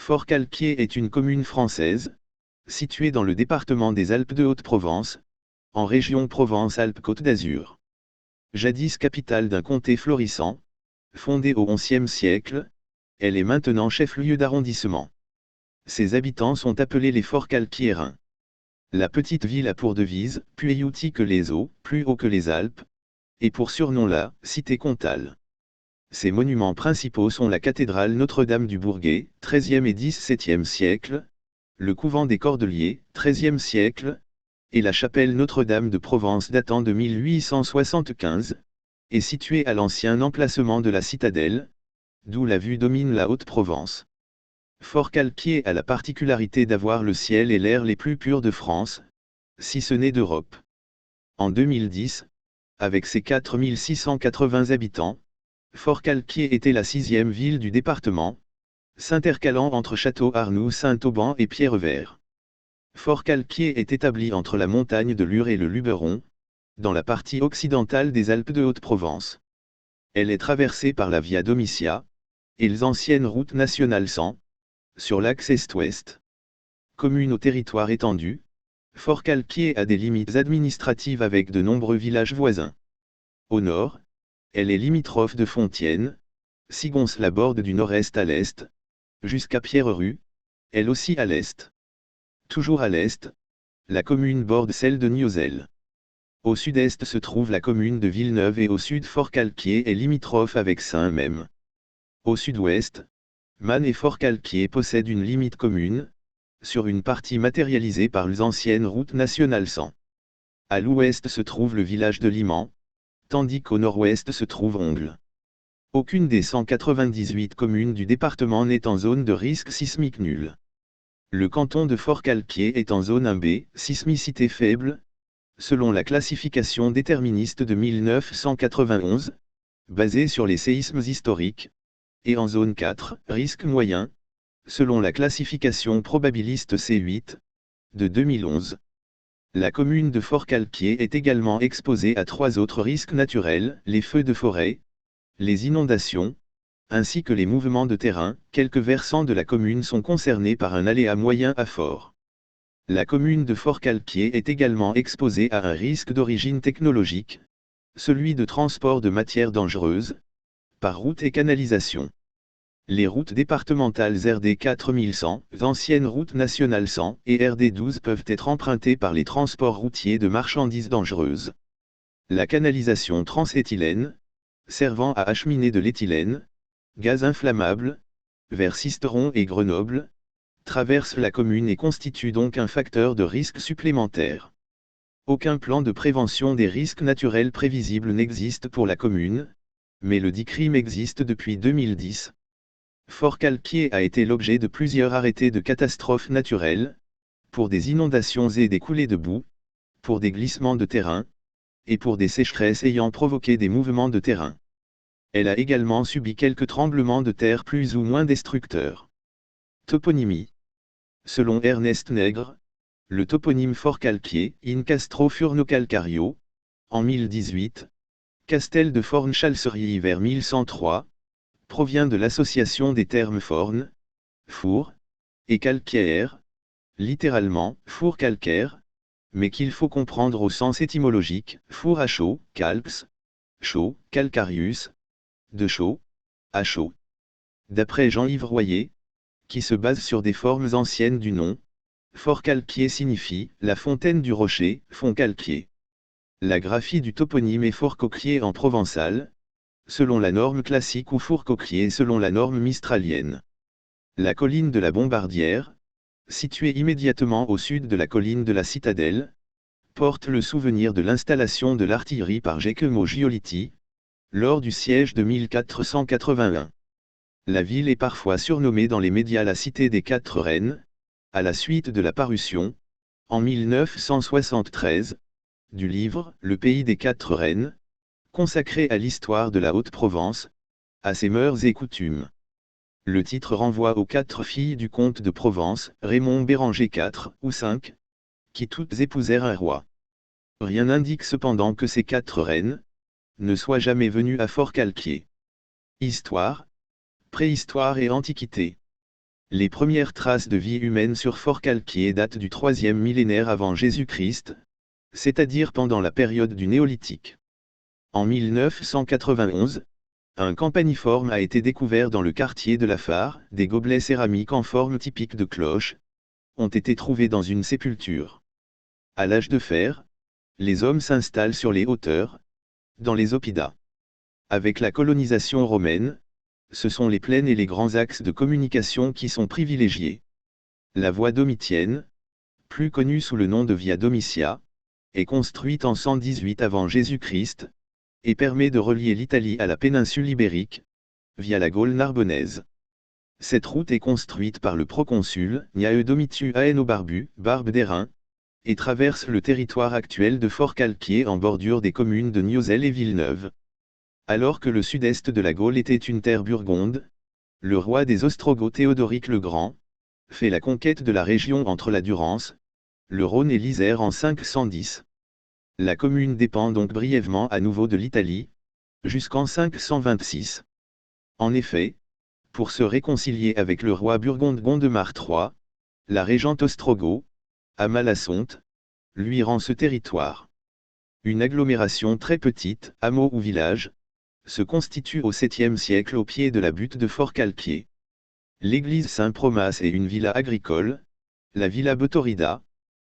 Forcalquier est une commune française, située dans le département des Alpes de Haute-Provence, en région Provence-Alpes-Côte d'Azur. Jadis capitale d'un comté florissant, fondée au XIe siècle, elle est maintenant chef-lieu d'arrondissement. Ses habitants sont appelés les Forcalquiérains. La petite ville a pour devise « Plus outi que les eaux, plus haut que les Alpes », et pour surnom la « Cité comtale ». Ses monuments principaux sont la cathédrale Notre-Dame du Bourget, XIIIe et XVIIe siècle, le couvent des Cordeliers, XIIIe siècle, et la chapelle Notre-Dame de Provence datant de 1875, est située à l'ancien emplacement de la citadelle, d'où la vue domine la Haute-Provence. Forcalquier a la particularité d'avoir le ciel et l'air les plus purs de France, si ce n'est d'Europe. En 2010, avec ses 4680 habitants, Forcalquier était la 6e ville du département, s'intercalant entre Château-Arnoux, Saint-Auban et Pierrevert. Forcalquier est établi entre la montagne de Lure et le Luberon, dans la partie occidentale des Alpes de Haute-Provence. Elle est traversée par la Via Domitia, et les anciennes routes nationales 100, sur l'axe est-ouest. Commune au territoire étendu, Forcalquier a des limites administratives avec de nombreux villages voisins. Au nord, elle est limitrophe de Fontienne, Sigons la borde du nord-est à l'est, jusqu'à Pierrerue, elle aussi à l'est. Toujours à l'est, la commune borde celle de Niozelle. Au sud-est se trouve la commune de Villeneuve et au sud Forcalquier est limitrophe avec Saint-Même. Au sud-ouest, Man et Forcalquier possèdent une limite commune, sur une partie matérialisée par les anciennes routes nationales 100. À l'ouest se trouve le village de Liman, tandis qu'au nord-ouest se trouve Ongles. Aucune des 198 communes du département n'est en zone de risque sismique nul. Le canton de Forcalquier est en zone 1B, sismicité faible, selon la classification déterministe de 1991, basée sur les séismes historiques, et en zone 4, risque moyen, selon la classification probabiliste C8, de 2011. La commune de Forcalquier est également exposée à 3 autres risques naturels, les feux de forêt, les inondations, ainsi que les mouvements de terrain. Quelques versants de la commune sont concernés par un aléa moyen à fort. La commune de Forcalquier est également exposée à un risque d'origine technologique, celui de transport de matières dangereuses, par route et canalisation. Les routes départementales RD 4100, anciennes routes nationales 100 et RD 12 peuvent être empruntées par les transports routiers de marchandises dangereuses. La canalisation transéthylène, servant à acheminer de l'éthylène, gaz inflammable, vers Sisteron et Grenoble, traverse la commune et constitue donc un facteur de risque supplémentaire. Aucun plan de prévention des risques naturels prévisibles n'existe pour la commune, mais le DICRIM existe depuis 2010. Forcalquier a été l'objet de plusieurs arrêtés de catastrophes naturelles, pour des inondations et des coulées de boue, pour des glissements de terrain, et pour des sécheresses ayant provoqué des mouvements de terrain. Elle a également subi quelques tremblements de terre plus ou moins destructeurs. Toponymie. Selon Ernest Nègre, le toponyme Forcalquier, in Castro Furno Calcario, en 1018, Castel de Forne-Chalcerie vers 1103, provient de l'association des termes forne, four, et calcaire, littéralement, four calcaire, mais qu'il faut comprendre au sens étymologique, four à chaud, calx, chaud, calcarius, de chaud, à chaud. D'après Jean-Yves Royer, qui se base sur des formes anciennes du nom, Forcalquier signifie la fontaine du rocher, Fontcalquier. La graphie du toponyme est Forcauquier en provençal, selon la norme classique ou Fourcauquier selon la norme mistralienne. La colline de la Bombardière, située immédiatement au sud de la colline de la Citadelle, porte le souvenir de l'installation de l'artillerie par Giacomo Giolitti, lors du siège de 1481. La ville est parfois surnommée dans les médias la Cité des Quatre Reines, à la suite de la parution, en 1973, du livre « Le pays des Quatre Reines », consacré à l'histoire de la Haute-Provence, à ses mœurs et coutumes. Le titre renvoie aux 4 filles du comte de Provence, Raymond Béranger 4 ou 5, qui toutes épousèrent un roi. Rien n'indique cependant que ces 4 reines ne soient jamais venues à Forcalquier. Histoire, préhistoire et antiquité. Les premières traces de vie humaine sur Forcalquier datent du 3e millénaire avant Jésus-Christ, c'est-à-dire pendant la période du Néolithique. En 1991, un campaniforme a été découvert dans le quartier de la Fare. Des gobelets céramiques en forme typique de cloche ont été trouvés dans une sépulture. À l'âge de fer, les hommes s'installent sur les hauteurs, dans les oppidums. Avec la colonisation romaine, ce sont les plaines et les grands axes de communication qui sont privilégiés. La voie domitienne, plus connue sous le nom de Via Domitia, est construite en 118 avant Jésus-Christ, et permet de relier l'Italie à la péninsule ibérique, via la Gaule narbonnaise. Cette route est construite par le proconsul Gnaeu Domitius Aenobarbu, Barbe d'Airain, et traverse le territoire actuel de Forcalquier en bordure des communes de Niozelle et Villeneuve. Alors que le sud-est de la Gaule était une terre burgonde, le roi des Ostrogoths Théodoric le Grand fait la conquête de la région entre la Durance, le Rhône et l'Isère en 510. La commune dépend donc brièvement à nouveau de l'Italie, jusqu'en 526. En effet, pour se réconcilier avec le roi burgonde Gondemar III, la régente Ostrogoth, Amalasunthe, lui rend ce territoire. Une agglomération très petite, hameau ou village, se constitue au 7e siècle au pied de la butte de Forcalquier. L'église Saint-Promas et une villa agricole, la Villa Botorida,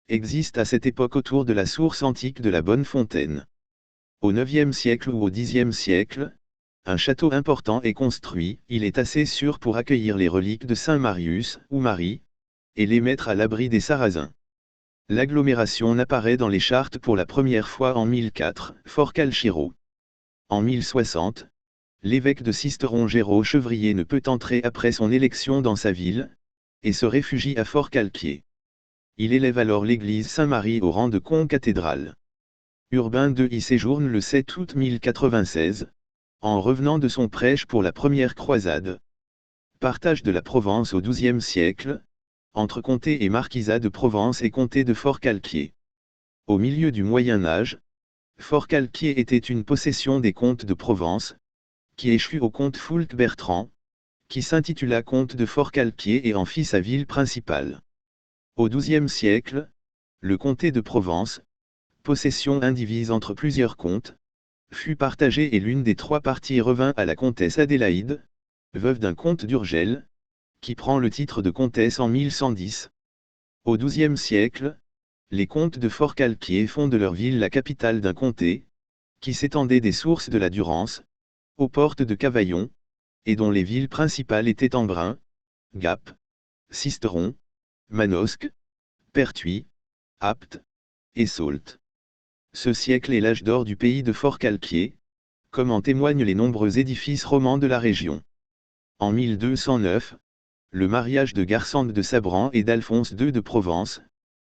existent à cette époque autour de la source antique de la Bonne Fontaine. Au 9e siècle ou au 10e siècle, un château important est construit. Il est assez sûr pour accueillir les reliques de Saint Marius ou Marie, et les mettre à l'abri des Sarrasins. L'agglomération n'apparaît dans les chartes pour la première fois en 1004, Forcalchiro. En 1060, l'évêque de Sisteron Géraud Chevrier ne peut entrer après son élection dans sa ville, et se réfugie à Forcalquier. Il élève alors l'église Saint-Marie au rang de concathédrale. Urbain II y séjourne le 7 août 1096, en revenant de son prêche pour la première croisade. Partage de la Provence au XIIe siècle, entre comté et marquisat de Provence et comté de Forcalquier. Au milieu du Moyen Âge, Forcalquier était une possession des comtes de Provence, qui échut au comte Foulques Bertrand, qui s'intitula comte de Forcalquier et en fit sa ville principale. Au XIIe siècle, le comté de Provence, possession indivise entre plusieurs comtes, fut partagé et l'une des trois parties revint à la comtesse Adélaïde, veuve d'un comte d'Urgell, qui prend le titre de comtesse en 1110. Au XIIe siècle, les comtes de Forcalquier font de leur ville la capitale d'un comté, qui s'étendait des sources de la Durance, aux portes de Cavaillon, et dont les villes principales étaient Embrun, Gap, Sisteron, Manosque, Pertuis, Apt, et Sault. Ce siècle est l'âge d'or du pays de Forcalquier, comme en témoignent les nombreux édifices romans de la région. En 1209, le mariage de Garsande de Sabran et d'Alphonse II de Provence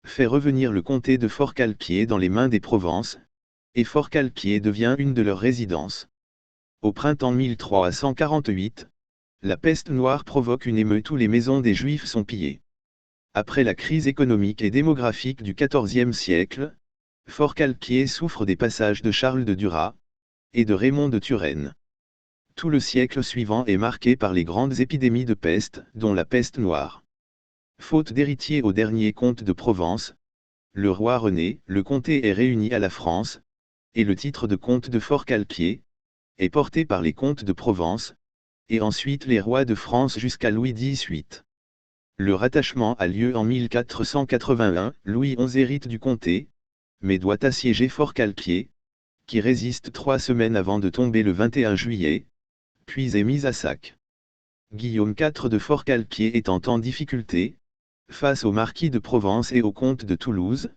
fait revenir le comté de Forcalquier dans les mains des Provences, et Forcalquier devient une de leurs résidences. Au printemps 1348, la peste noire provoque une émeute où les maisons des Juifs sont pillées. Après la crise économique et démographique du XIVe siècle, Forcalquier souffre des passages de Charles de Duras et de Raymond de Turenne. Tout le siècle suivant est marqué par les grandes épidémies de peste, dont la peste noire. Faute d'héritier au dernier comte de Provence, le roi René, le comté est réuni à la France, et le titre de comte de Forcalquier est porté par les comtes de Provence, et ensuite les rois de France jusqu'à Louis XVIII. Le rattachement a lieu en 1481, Louis XI hérite du comté, mais doit assiéger Forcalquier, qui résiste 3 semaines avant de tomber le 21 juillet, puis est mis à sac. Guillaume IV de Forcalquier étant en difficulté, face au marquis de Provence et au comte de Toulouse,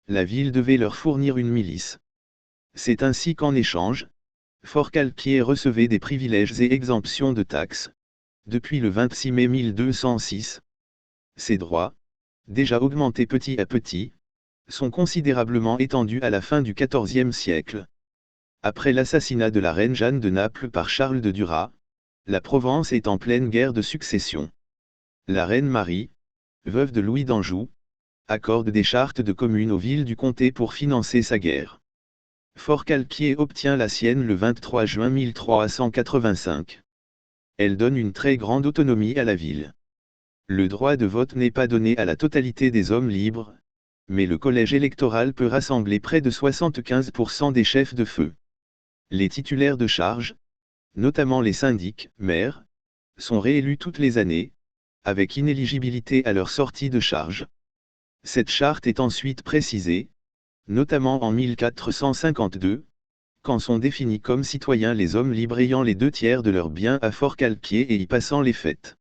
la ville devait leur fournir une milice. C'est ainsi qu'en échange, Forcalquier recevait des privilèges et exemptions de taxes, depuis le 26 mai 1206. Ces droits, déjà augmentés petit à petit, sont considérablement étendus à la fin du XIVe siècle. Après l'assassinat de la reine Jeanne de Naples par Charles de Duras, la Provence est en pleine guerre de succession. La reine Marie, veuve de Louis d'Anjou, accorde des chartes de commune aux villes du comté pour financer sa guerre. Forcalquier obtient la sienne le 23 juin 1385. Elle donne une très grande autonomie à la ville. Le droit de vote n'est pas donné à la totalité des hommes libres, mais le collège électoral peut rassembler près de 75% des chefs de feu. Les titulaires de charge, notamment les syndics, maires, sont réélus toutes les années, avec inéligibilité à leur sortie de charge. Cette charte est ensuite précisée, notamment en 1452, quand sont définis comme citoyens les hommes libres ayant les 2/3 de leurs biens à Forcalquier et y passant les fêtes.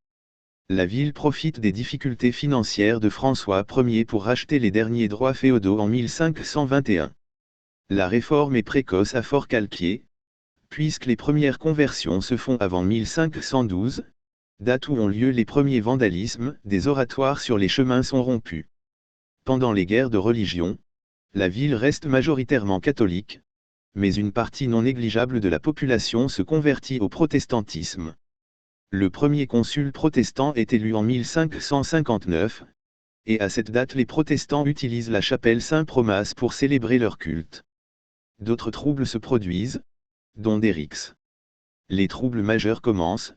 La ville profite des difficultés financières de François Ier pour racheter les derniers droits féodaux en 1521. La réforme est précoce à Forcalquier, puisque les premières conversions se font avant 1512, date où ont lieu les premiers vandalismes, des oratoires sur les chemins sont rompus. Pendant les guerres de religion, la ville reste majoritairement catholique, mais une partie non négligeable de la population se convertit au protestantisme. Le premier consul protestant est élu en 1559, et à cette date les protestants utilisent la chapelle Saint-Promas pour célébrer leur culte. D'autres troubles se produisent, dont des rixes. Les troubles majeurs commencent,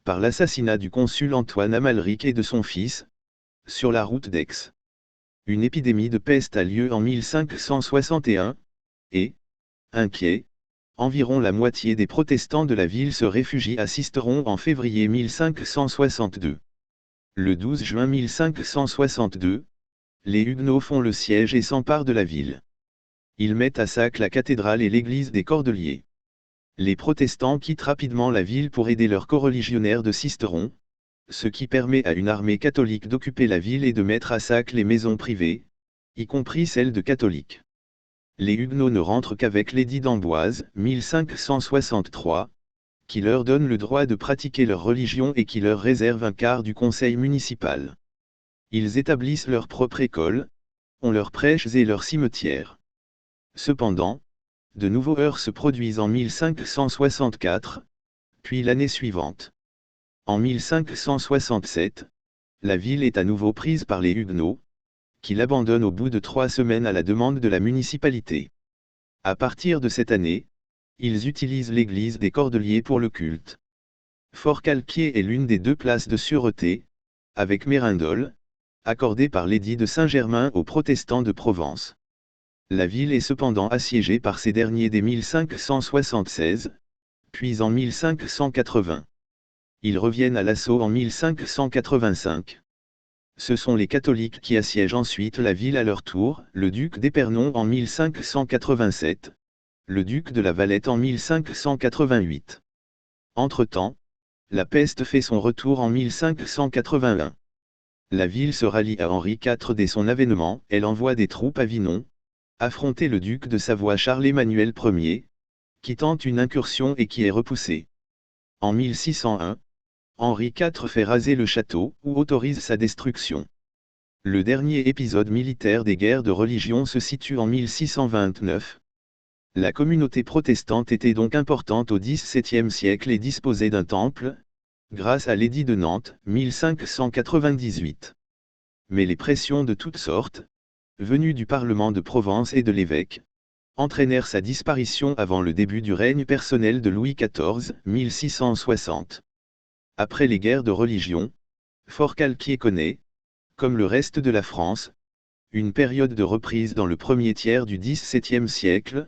par l'assassinat du consul Antoine Amalric et de son fils, sur la route d'Aix. Une épidémie de peste a lieu en 1561, et, inquiets, environ la moitié des protestants de la ville se réfugient à Sisteron en février 1562. Le 12 juin 1562, les Huguenots font le siège et s'emparent de la ville. Ils mettent à sac la cathédrale et l'église des Cordeliers. Les protestants quittent rapidement la ville pour aider leurs coreligionnaires de Sisteron, ce qui permet à une armée catholique d'occuper la ville et de mettre à sac les maisons privées, y compris celles de catholiques. Les Huguenots ne rentrent qu'avec l'édit d'Amboise, 1563, qui leur donne le droit de pratiquer leur religion et qui leur réserve un quart du conseil municipal. Ils établissent leur propre école, ont leurs prêches et leurs cimetières. Cependant, de nouveaux heurts se produisent en 1564, puis l'année suivante. En 1567, la ville est à nouveau prise par les Huguenots, qui l'abandonnent au bout de 3 semaines à la demande de la municipalité. À partir de cette année, ils utilisent l'église des Cordeliers pour le culte. Forcalquier est l'une des 2 places de sûreté, avec Mérindol, accordée par l'édit de Saint-Germain aux protestants de Provence. La ville est cependant assiégée par ces derniers dès 1576, puis en 1580. Ils reviennent à l'assaut en 1585. Ce sont les catholiques qui assiègent ensuite la ville à leur tour, le duc d'Épernon en 1587, le duc de la Valette en 1588. Entre-temps, la peste fait son retour en 1581. La ville se rallie à Henri IV dès son avènement, elle envoie des troupes à Vinon, affronter le duc de Savoie Charles-Emmanuel Ier, qui tente une incursion et qui est repoussé. En 1601, Henri IV fait raser le château, ou autorise sa destruction. Le dernier épisode militaire des guerres de religion se situe en 1629. La communauté protestante était donc importante au XVIIe siècle et disposait d'un temple, grâce à l'édit de Nantes, 1598. Mais les pressions de toutes sortes, venues du Parlement de Provence et de l'évêque, entraînèrent sa disparition avant le début du règne personnel de Louis XIV, 1660. Après les guerres de religion, Forcalquier connaît, comme le reste de la France, une période de reprise dans le premier tiers du XVIIe siècle,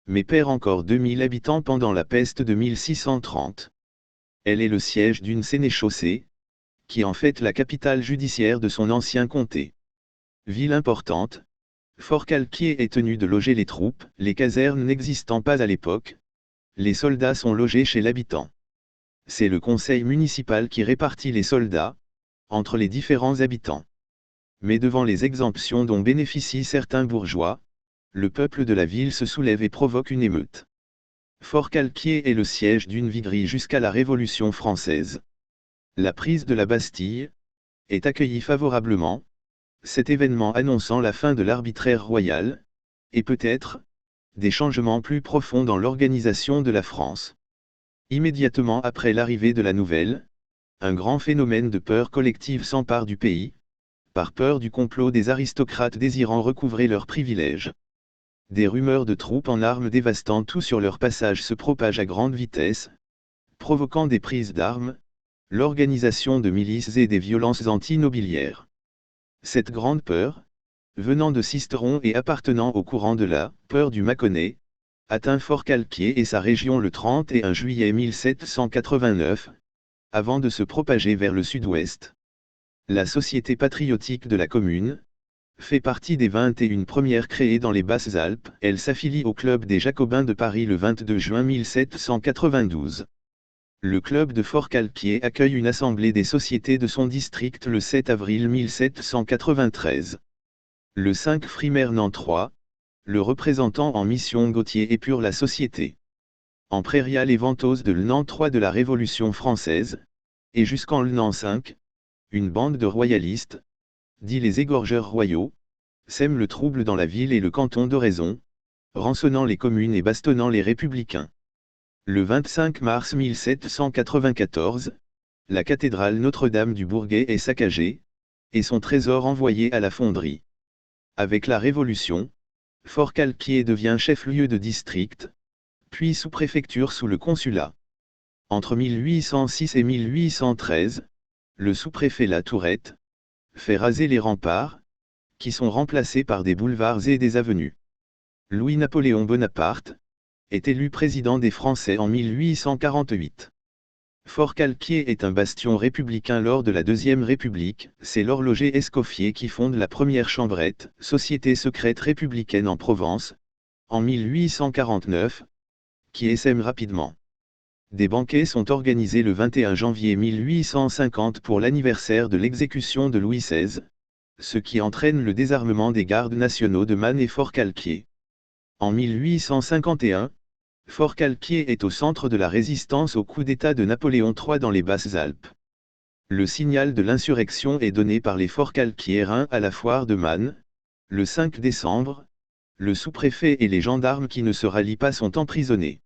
mais perd encore 2000 habitants pendant la peste de 1630. Elle est le siège d'une sénéchaussée, qui en fait la capitale judiciaire de son ancien comté. Ville importante, Forcalquier est tenu de loger les troupes, les casernes n'existant pas à l'époque. Les soldats sont logés chez l'habitant. C'est le conseil municipal qui répartit les soldats, entre les différents habitants. Mais devant les exemptions dont bénéficient certains bourgeois, le peuple de la ville se soulève et provoque une émeute. Forcalquier est le siège d'une viguerie jusqu'à la Révolution française. La prise de la Bastille est accueillie favorablement, cet événement annonçant la fin de l'arbitraire royal, et peut-être, des changements plus profonds dans l'organisation de la France. Immédiatement après l'arrivée de la nouvelle, un grand phénomène de peur collective s'empare du pays, par peur du complot des aristocrates désirant recouvrer leurs privilèges. Des rumeurs de troupes en armes dévastant tout sur leur passage se propagent à grande vitesse, provoquant des prises d'armes, l'organisation de milices et des violences anti-nobiliaires. Cette grande peur, venant de Sisteron et appartenant au courant de la « peur du Mâconnais », atteint Forcalquier et sa région le 31 juillet 1789, avant de se propager vers le sud-ouest. La Société patriotique de la Commune fait partie des 21 premières créées dans les Basses-Alpes. Elle s'affilie au Club des Jacobins de Paris le 22 juin 1792. Le club de Forcalquier accueille une assemblée des sociétés de son district le 7 avril 1793. Le 5 Frimaire Nantes, le représentant en mission Gauthier épure la société. En prairial et ventose de l'an 3 de la Révolution française, et jusqu'en l'an 5, une bande de royalistes, dit les égorgeurs royaux, sème le trouble dans la ville et le canton d'Oraison, rançonnant les communes et bastonnant les républicains. Le 25 mars 1794, la cathédrale Notre-Dame du Bourget est saccagée, et son trésor envoyé à la fonderie. Avec la Révolution, Forcalquier devient chef-lieu de district, puis sous-préfecture sous le consulat. Entre 1806 et 1813, le sous-préfet La Tourette fait raser les remparts, qui sont remplacés par des boulevards et des avenues. Louis-Napoléon Bonaparte est élu président des Français en 1848. Forcalquier est un bastion républicain lors de la Deuxième République. C'est l'horloger Escoffier qui fonde la première chambrette, société secrète républicaine en Provence, en 1849, qui essaime rapidement. Des banquets sont organisés le 21 janvier 1850 pour l'anniversaire de l'exécution de Louis XVI, ce qui entraîne le désarmement des gardes nationaux de Man et Forcalquier. En 1851, Forcalquier est au centre de la résistance au coup d'État de Napoléon III dans les Basses-Alpes. Le signal de l'insurrection est donné par les Forcalquiérains à la foire de Man, le 5 décembre. Le sous-préfet et les gendarmes qui ne se rallient pas sont emprisonnés.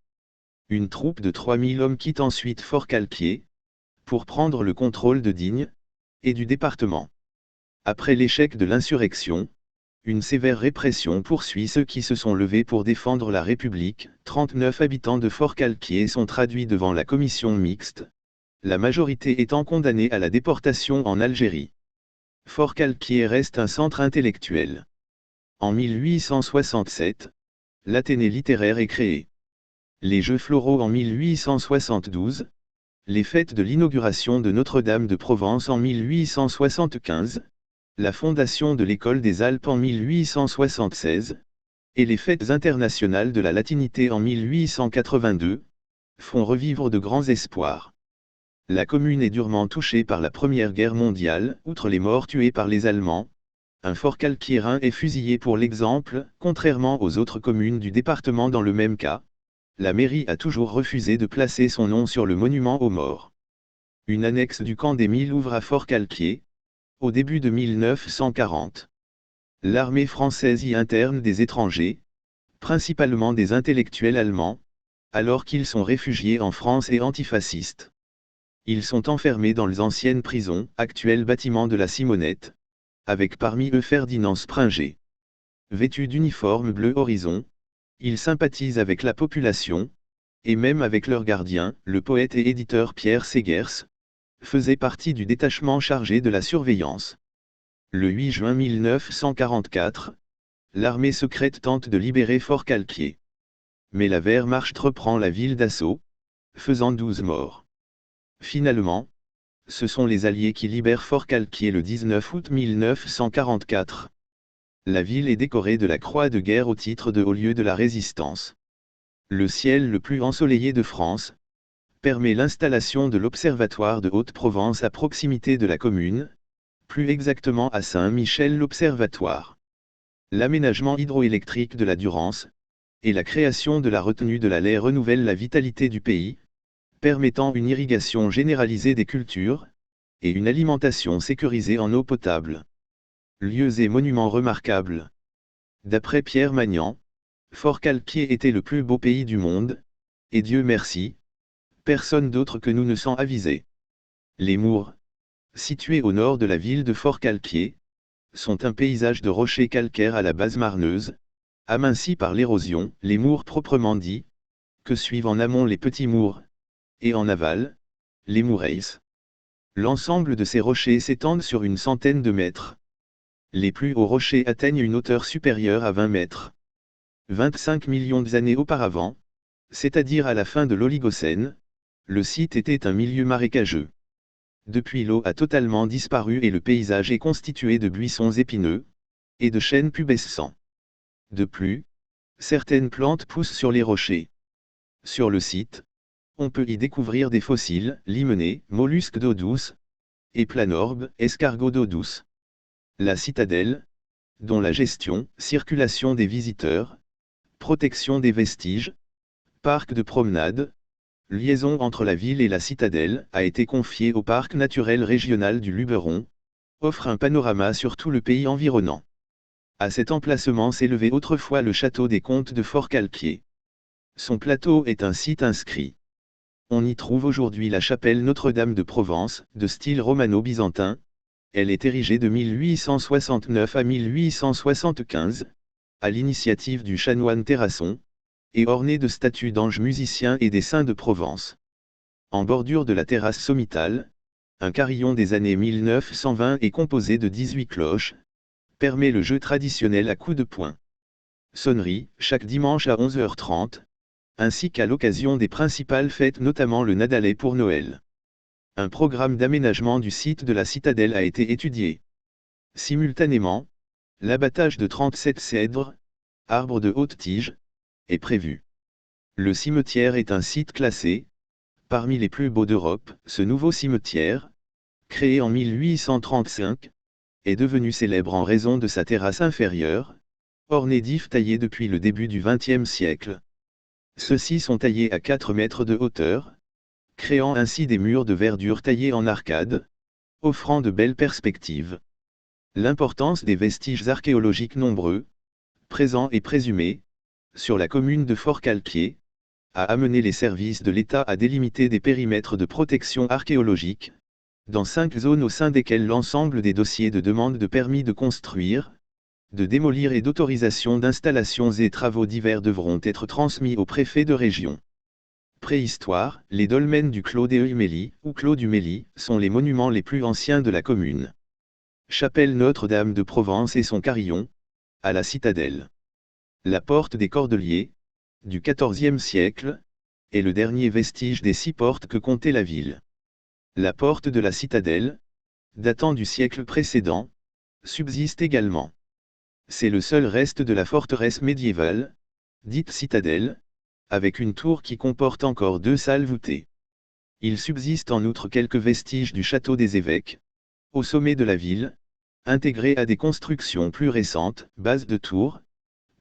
Une troupe de 3000 hommes quitte ensuite Forcalquier, pour prendre le contrôle de Digne, et du département. Après l'échec de l'insurrection, une sévère répression poursuit ceux qui se sont levés pour défendre la République. 39 habitants de Forcalquier sont traduits devant la commission mixte, la majorité étant condamnée à la déportation en Algérie. Forcalquier reste un centre intellectuel. En 1867, l'Athénée littéraire est créé. Les Jeux floraux en 1872, les fêtes de l'inauguration de Notre-Dame de Provence en 1875, la fondation de l'École des Alpes en 1876, et les fêtes internationales de la latinité en 1882, font revivre de grands espoirs. La commune est durement touchée par la Première Guerre mondiale. Outre les morts tués par les Allemands, un Forcalquiérain est fusillé pour l'exemple. Contrairement aux autres communes du département dans le même cas, la mairie a toujours refusé de placer son nom sur le monument aux morts. Une annexe du camp des Milles ouvre à Forcalquier, au début de 1940. L'armée française y interne des étrangers, principalement des intellectuels allemands, alors qu'ils sont réfugiés en France et antifascistes. Ils sont enfermés dans les anciennes prisons, actuels bâtiments de la Simonette, avec parmi eux Ferdinand Springer. Vêtus d'uniforme bleu horizon, ils sympathisent avec la population, et même avec leur gardien, le poète et éditeur Pierre Segers, faisait partie du détachement chargé de la surveillance. Le 8 juin 1944, l'armée secrète tente de libérer Forcalquier. Mais la Wehrmacht reprend la ville d'assaut, faisant 12 morts. Finalement, ce sont les Alliés qui libèrent Forcalquier le 19 août 1944. La ville est décorée de la Croix de guerre au titre de haut lieu de la résistance. Le ciel le plus ensoleillé de France permet l'installation de l'Observatoire de Haute-Provence à proximité de la commune, plus exactement à Saint-Michel-l'Observatoire. L'aménagement hydroélectrique de la Durance et la création de la retenue de la Lay renouvellent la vitalité du pays, permettant une irrigation généralisée des cultures et une alimentation sécurisée en eau potable. Lieux et monuments remarquables. D'après Pierre Magnan, Forcalquier était le plus beau pays du monde, et Dieu merci, personne d'autre que nous ne s'en avisait. Les Mours, situés au nord de la ville de Forcalquier, sont un paysage de rochers calcaires à la base marneuse, amincis par l'érosion. Les Mours proprement dit, que suivent en amont les petits Mours, et en aval, les Moureilles. L'ensemble de ces rochers s'étendent sur une centaine de mètres. Les plus hauts rochers atteignent une hauteur supérieure à 20 mètres. 25 millions d'années auparavant, c'est-à-dire à la fin de l'Oligocène, le site était un milieu marécageux. Depuis, l'eau a totalement disparu et le paysage est constitué de buissons épineux et de chênes pubescents. De plus, certaines plantes poussent sur les rochers. Sur le site, on peut y découvrir des fossiles, limenés, mollusques d'eau douce, et planorbes, escargots d'eau douce. La citadelle, dont la gestion, circulation des visiteurs, protection des vestiges, parc de promenade, liaison entre la ville et la citadelle, a été confiée au parc naturel régional du Luberon, offre un panorama sur tout le pays environnant. À cet emplacement s'élevait autrefois le château des comtes de Forcalquier. Son plateau est un site inscrit. On y trouve aujourd'hui la chapelle Notre-Dame de Provence, de style romano-byzantin. Elle est érigée de 1869 à 1875, à l'initiative du chanoine Terrasson, et ornée de statues d'anges musiciens et des saints de Provence. En bordure de la terrasse sommitale, un carillon des années 1920 est composé de 18 cloches, permet le jeu traditionnel à coups de poing. Sonnerie, chaque dimanche à 11h30, ainsi qu'à l'occasion des principales fêtes, notamment le Nadalet pour Noël. Un programme d'aménagement du site de la citadelle a été étudié. Simultanément, l'abattage de 37 cèdres, arbres de haute tige, est prévu. Le cimetière est un site classé. Parmi les plus beaux d'Europe, ce nouveau cimetière, créé en 1835, est devenu célèbre en raison de sa terrasse inférieure, ornée d'ifs taillés depuis le début du XXe siècle. Ceux-ci sont taillés à 4 mètres de hauteur, créant ainsi des murs de verdure taillés en arcade, offrant de belles perspectives. L'importance des vestiges archéologiques nombreux, présents et présumés, sur la commune de Forcalquier, a amené les services de l'État à délimiter des périmètres de protection archéologique, dans 5 zones au sein desquelles l'ensemble des dossiers de demande de permis de construire, de démolir et d'autorisation d'installations et travaux divers devront être transmis au préfet de région. Préhistoire, les dolmens du Clos des Eumélie, ou Clos du Méli, sont les monuments les plus anciens de la commune. Chapelle Notre-Dame de Provence et son carillon, à la citadelle. La porte des Cordeliers, du XIVe siècle, est le dernier vestige des 6 portes que comptait la ville. La porte de la citadelle, datant du siècle précédent, subsiste également. C'est le seul reste de la forteresse médiévale, dite citadelle, avec une tour qui comporte encore 2 salles voûtées. Il subsiste en outre quelques vestiges du château des évêques, au sommet de la ville, intégrés à des constructions plus récentes, bases de tours,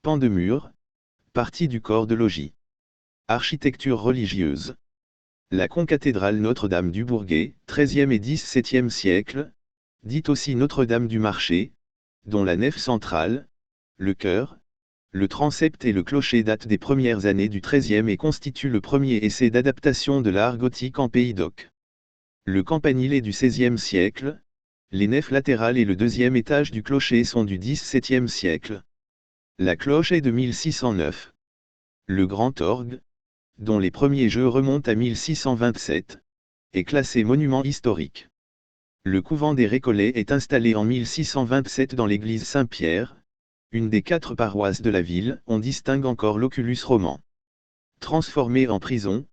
pans de murs, partie du corps de logis. Architecture religieuse. La concathédrale Notre-Dame du Bourget, XIIIe et XVIIe siècle, dite aussi Notre-Dame du Marché, dont la nef centrale, le chœur, le transept et le clocher datent des premières années du XIIIe et constituent le premier essai d'adaptation de l'art gothique en Pays d'Oc. Le campanile est du XVIe siècle, les nefs latérales et le 2e étage du clocher sont du XVIIe siècle. La cloche est de 1609. Le grand orgue, dont les premiers jeux remontent à 1627, est classé monument historique. Le couvent des Récollets est installé en 1627 dans l'église Saint-Pierre, une des 4 paroisses de la ville. On distingue encore l'oculus roman. Transformé en prison,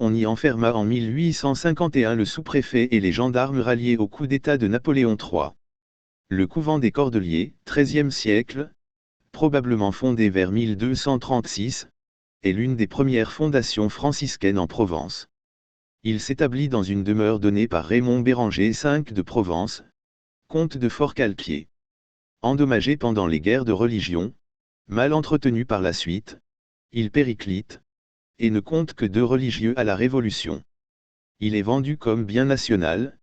on y enferma en 1851 le sous-préfet et les gendarmes ralliés au coup d'État de Napoléon III. Le couvent des Cordeliers, XIIIe siècle, probablement fondé vers 1236, est l'une des premières fondations franciscaines en Provence. Il s'établit dans une demeure donnée par Raymond Béranger V de Provence, comte de Forcalquier. Endommagé pendant les guerres de religion, mal entretenu par la suite, il périclite, et ne compte que 2 religieux à la Révolution. Il est vendu comme bien national,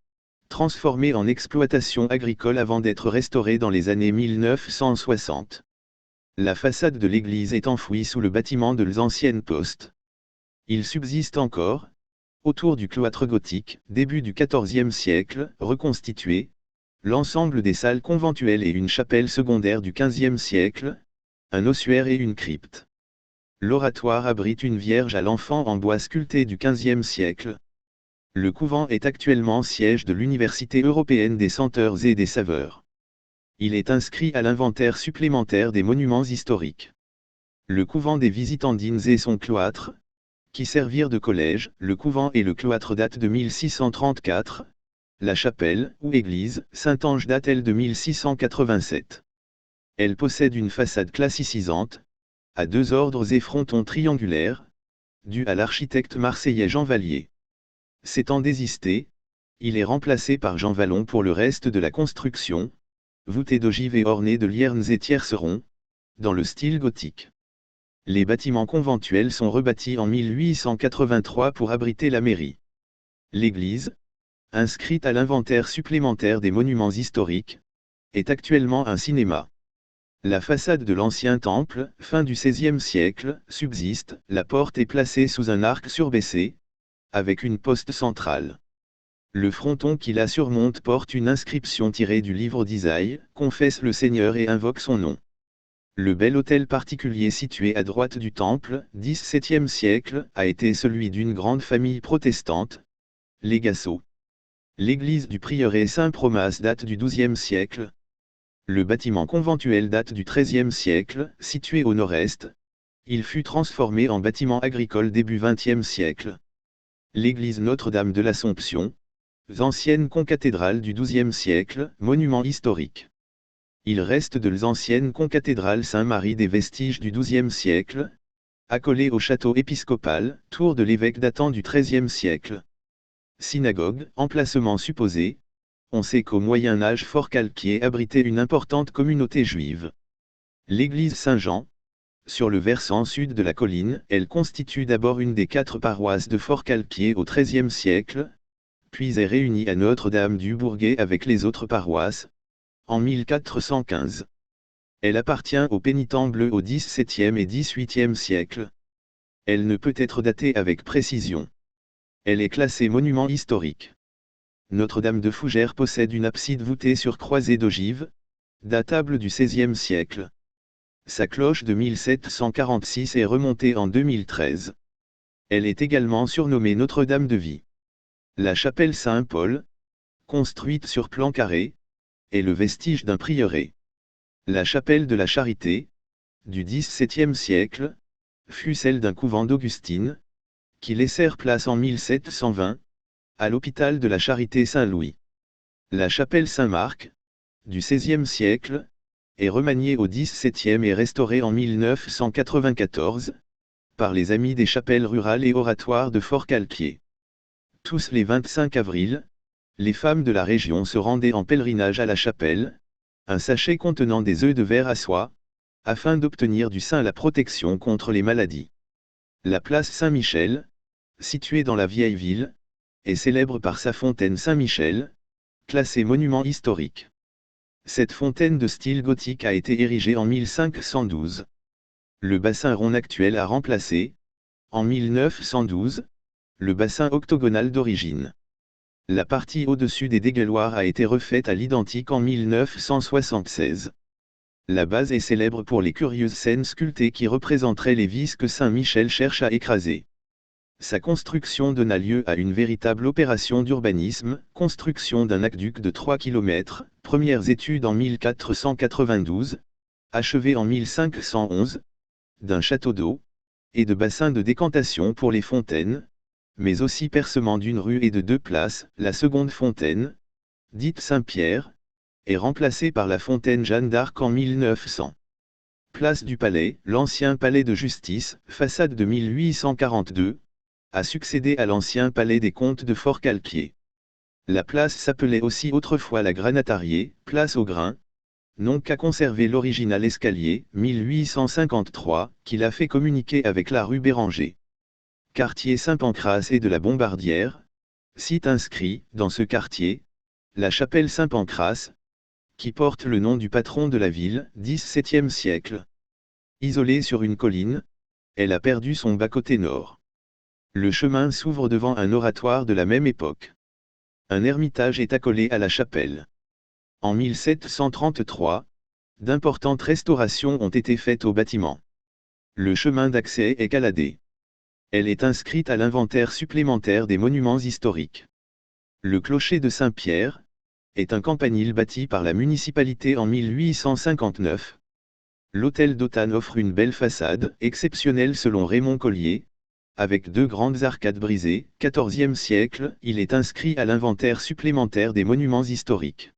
transformé en exploitation agricole avant d'être restauré dans les années 1960. La façade de l'église est enfouie sous le bâtiment de l'ancienne poste. Il subsiste encore, autour du cloître gothique, début du XIVe siècle, reconstitué, l'ensemble des salles conventuelles et une chapelle secondaire du XVe siècle, un ossuaire et une crypte. L'oratoire abrite une Vierge à l'enfant en bois sculpté du XVe siècle. Le couvent est actuellement siège de l'Université européenne des senteurs et des saveurs. Il est inscrit à l'inventaire supplémentaire des monuments historiques. Le couvent des Visitandines et son cloître, qui servirent de collège, le couvent et le cloître datent de 1634, la chapelle, ou église, Saint-Ange date elle de 1687. Elle possède une façade classicisante, à deux ordres et frontons triangulaires, due à l'architecte marseillais Jean Vallier. S'étant désisté, il est remplacé par Jean Vallon pour le reste de la construction, voûté d'ogives et orné de liernes et tiercerons, dans le style gothique. Les bâtiments conventuels sont rebâtis en 1883 pour abriter la mairie. L'église, inscrite à l'inventaire supplémentaire des monuments historiques, est actuellement un cinéma. La façade de l'ancien temple, fin du XVIe siècle, subsiste, la porte est placée sous un arc surbaissé, avec une poste centrale. Le fronton qui la surmonte porte une inscription tirée du livre d'Isaïe, confesse le Seigneur et invoque son nom. Le bel hôtel particulier situé à droite du temple, XVIIe siècle, a été celui d'une grande famille protestante, les Gassot. L'église du prieuré Saint-Promas date du XIIe siècle. Le bâtiment conventuel date du XIIIe siècle, situé au nord-est. Il fut transformé en bâtiment agricole début XXe siècle. L'église Notre-Dame de l'Assomption, ancienne concathédrale du XIIe siècle, monument historique. Il reste de l'ancienne concathédrale Saint-Marie des vestiges du XIIe siècle, accolée au château épiscopal, tour de l'évêque datant du XIIIe siècle. Synagogue, emplacement supposé. On sait qu'au Moyen Âge Fort-Calquier abritait une importante communauté juive. L'église Saint-Jean, sur le versant sud de la colline, elle constitue d'abord une des 4 paroisses de Fort-Calquier au XIIIe siècle, puis est réunie à Notre-Dame du Bourget avec les autres paroisses, en 1415. Elle appartient aux pénitents bleus au XVIIe et XVIIIe siècle. Elle ne peut être datée avec précision. Elle est classée monument historique. Notre-Dame de Fougères possède une abside voûtée sur croisée d'ogives, datable du XVIe siècle. Sa cloche de 1746 est remontée en 2013. Elle est également surnommée Notre-Dame de Vie. La chapelle Saint-Paul, construite sur plan carré, est le vestige d'un prieuré. La chapelle de la Charité, du XVIIe siècle, fut celle d'un couvent d'Augustine, qui laissèrent place en 1720, à l'hôpital de la Charité Saint-Louis. La chapelle Saint-Marc, du XVIe siècle, est remaniée au XVIIe et restaurée en 1994, par les Amis des chapelles rurales et oratoires de Fort-Calquier. Tous les 25 avril, les femmes de la région se rendaient en pèlerinage à la chapelle, un sachet contenant des œufs de verre à soie, afin d'obtenir du saint la protection contre les maladies. La place Saint-Michel, située dans la vieille ville, est célèbre par sa fontaine Saint-Michel, classée monument historique. Cette fontaine de style gothique a été érigée en 1512. Le bassin rond actuel a remplacé, en 1912, le bassin octogonal d'origine. La partie au-dessus des dégueuloirs a été refaite à l'identique en 1976. La base est célèbre pour les curieuses scènes sculptées qui représenteraient les vis que Saint-Michel cherche à écraser. Sa construction donna lieu à une véritable opération d'urbanisme, construction d'un aqueduc de 3 km, premières études en 1492, achevées en 1511, d'un château d'eau, et de bassins de décantation pour les fontaines, mais aussi percement d'une rue et de 2 places, la seconde fontaine, dite Saint-Pierre, est remplacée par la fontaine Jeanne d'Arc en 1900. Place du Palais, l'ancien palais de justice, façade de 1842, a succédé à l'ancien palais des comtes de Fort-Calquier. La place s'appelait aussi autrefois la Granatarié, place au grain, nom qu'a conservé l'original escalier, 1853, qui l'a fait communiquer avec la rue Béranger. Quartier Saint-Pancrace et de la Bombardière, site inscrit, dans ce quartier, la chapelle Saint-Pancrace, qui porte le nom du patron de la ville, XVIIe siècle. Isolée sur une colline, elle a perdu son bas-côté nord. Le chemin s'ouvre devant un oratoire de la même époque. Un ermitage est accolé à la chapelle. En 1733, d'importantes restaurations ont été faites au bâtiment. Le chemin d'accès est caladé. Elle est inscrite à l'inventaire supplémentaire des monuments historiques. Le clocher de Saint-Pierre est un campanile bâti par la municipalité en 1859. L'hôtel d'Autane offre une belle façade, exceptionnelle selon Raymond Collier, avec 2 grandes arcades brisées, 14e siècle, il est inscrit à l'inventaire supplémentaire des monuments historiques.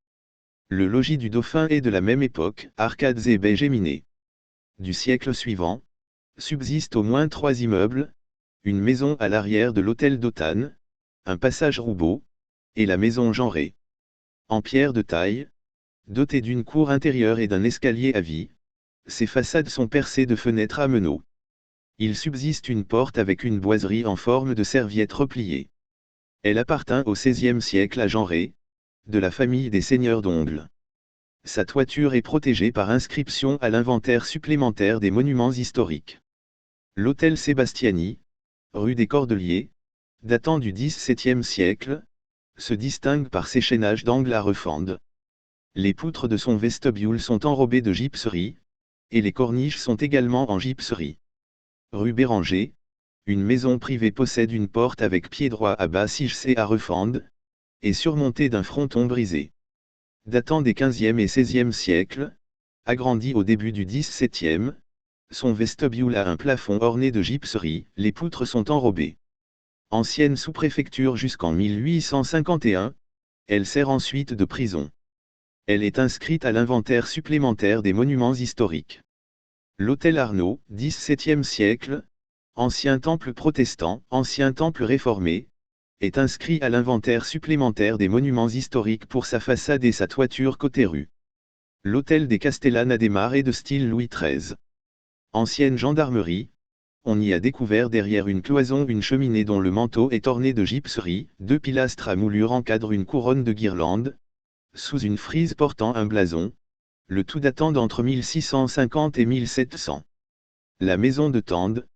Le logis du Dauphin est de la même époque, arcades et baies géminées. Du siècle suivant, subsistent au moins 3 immeubles, une maison à l'arrière de l'hôtel d'Autane, un passage Roubaud, et la maison Genré. En pierre de taille, dotée d'une cour intérieure et d'un escalier à vis, ses façades sont percées de fenêtres à meneaux. Il subsiste une porte avec une boiserie en forme de serviette repliée. Elle appartint au XVIe siècle à Genré, de la famille des seigneurs d'Ongles. Sa toiture est protégée par inscription à l'inventaire supplémentaire des monuments historiques. L'hôtel Sébastiani, rue des Cordeliers, datant du XVIIe siècle, se distingue par ses chaînages d'angles à refende. Les poutres de son vestibule sont enrobées de gypserie, et les corniches sont également en gypserie. Rue Béranger, une maison privée possède une porte avec pied droit à bas sichcé à refende, et surmontée d'un fronton brisé. Datant des XVe et XVIe siècles, agrandi au début du XVIIe, son vestibule a un plafond orné de gypserie, les poutres sont enrobées. Ancienne sous-préfecture jusqu'en 1851, elle sert ensuite de prison. Elle est inscrite à l'inventaire supplémentaire des monuments historiques. L'hôtel Arnaud, XVIIe siècle, ancien temple protestant, ancien temple réformé, est inscrit à l'inventaire supplémentaire des monuments historiques pour sa façade et sa toiture côté rue. L'hôtel des Castellane-Adhémar est de style Louis XIII. Ancienne gendarmerie, on y a découvert derrière une cloison une cheminée dont le manteau est orné de gypserie, 2 pilastres à moulure encadrent une couronne de guirlandes, sous une frise portant un blason, le tout datant d'entre 1650 et 1700. La maison de Tende,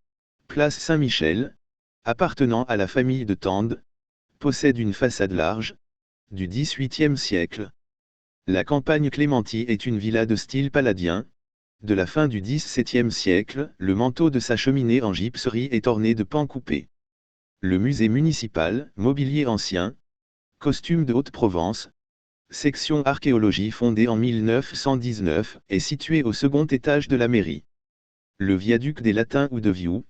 place Saint-Michel, appartenant à la famille de Tende, possède une façade large, du XVIIIe siècle. La campagne Clémenty est une villa de style palladien. De la fin du XVIIe siècle, le manteau de sa cheminée en gypserie est orné de pans coupés. Le musée municipal, mobilier ancien, costume de Haute-Provence, section archéologie fondée en 1919, est situé au second étage de la mairie. Le viaduc des Latins ou de Vioux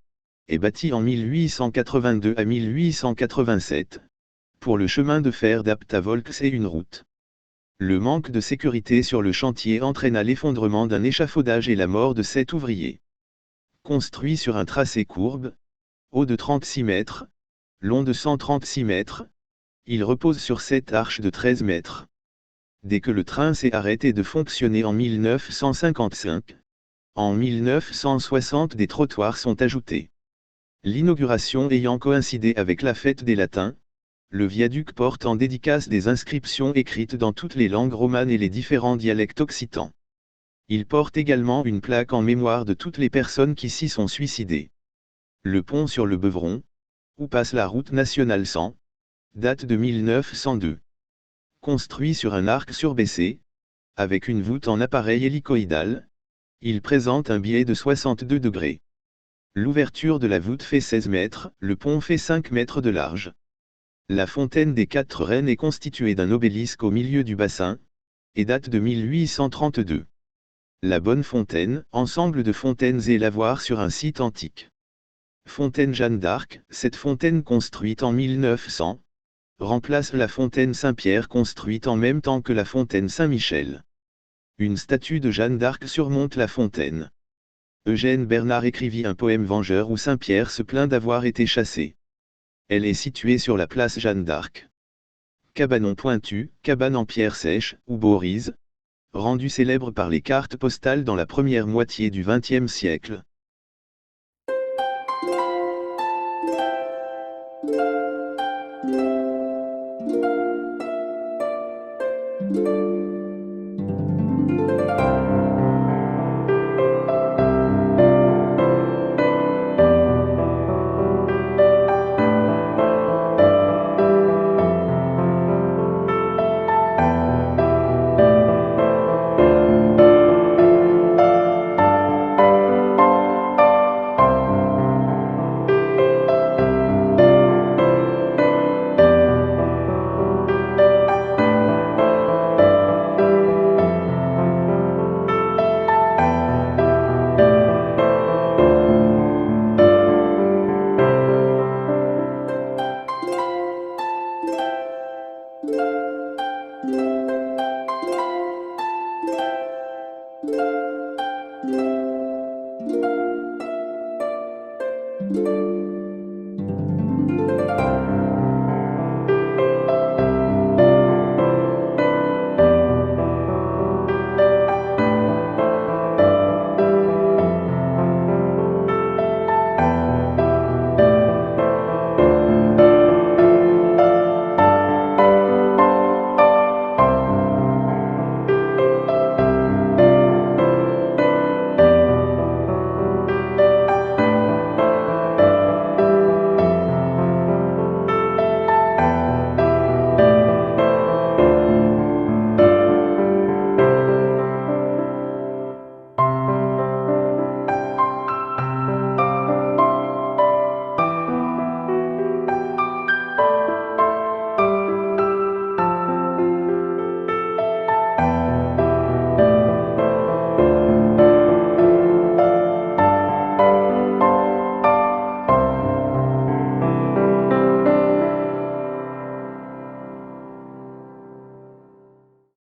est bâti en 1882 à 1887, pour le chemin de fer d'Apta-Volx et une route. Le manque de sécurité sur le chantier entraîna l'effondrement d'un échafaudage et la mort de 7 ouvriers. Construit sur un tracé courbe, haut de 36 mètres, long de 136 mètres, il repose sur 7 arches de 13 mètres. Dès que le train s'est arrêté de fonctionner en 1955, en 1960 des trottoirs sont ajoutés. L'inauguration ayant coïncidé avec la fête des Latins, le viaduc porte en dédicace des inscriptions écrites dans toutes les langues romanes et les différents dialectes occitans. Il porte également une plaque en mémoire de toutes les personnes qui s'y sont suicidées. Le pont sur le Beuvron, où passe la route nationale 100, date de 1902. Construit sur un arc surbaissé, avec une voûte en appareil hélicoïdal, il présente un biais de 62 degrés. L'ouverture de la voûte fait 16 mètres, le pont fait 5 mètres de large. La fontaine des 4 reines est constituée d'un obélisque au milieu du bassin, et date de 1832. La Bonne Fontaine, ensemble de fontaines et lavoirs sur un site antique. Fontaine Jeanne d'Arc, cette fontaine construite en 1900, remplace la fontaine Saint-Pierre construite en même temps que la fontaine Saint-Michel. Une statue de Jeanne d'Arc surmonte la fontaine. Eugène Bernard écrivit un poème vengeur où Saint-Pierre se plaint d'avoir été chassé. Elle est située sur la place Jeanne d'Arc. Cabanon pointu, cabane en pierre sèche, ou borise, rendu célèbre par les cartes postales dans la première moitié du XXe siècle.